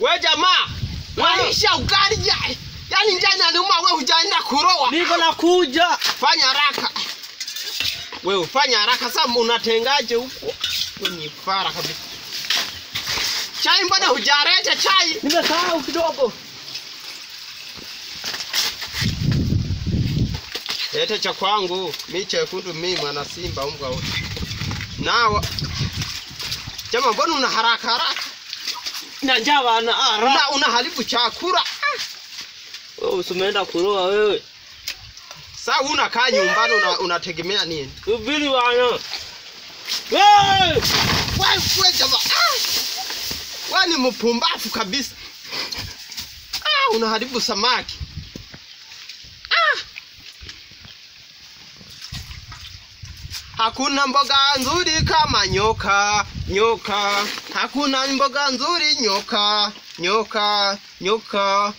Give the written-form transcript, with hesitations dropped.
Wewe jamaa, maisha ugali ya. Yaani njana numa wewe hujaenda kuroa. Niko nakuja. Fanya haraka. Wewe fanya haraka sasa unatengaje huko? Kwenye fara kabisa. Chai mbona hujareta chai? Nimesahau kidogo. Leta cha kwangu, mimi chekundu mimi mwana Simba mbwa wote. Nawa. Jamaa mbona una haraka? Na njaa bana. Unaharibu chakula. Wewe usimeenda kuroa wewe. Sasa unakaa nyumbani unategemea nini? Subiri bana. Wewe! Wewe jamaa. Wewe ni mpumbavu kabisa. Unaharibu samaki. Hakuna mboga nzuri kama nyoka, nyoka. Hakuna mboga nzuri nyoka, nyoka, nyoka.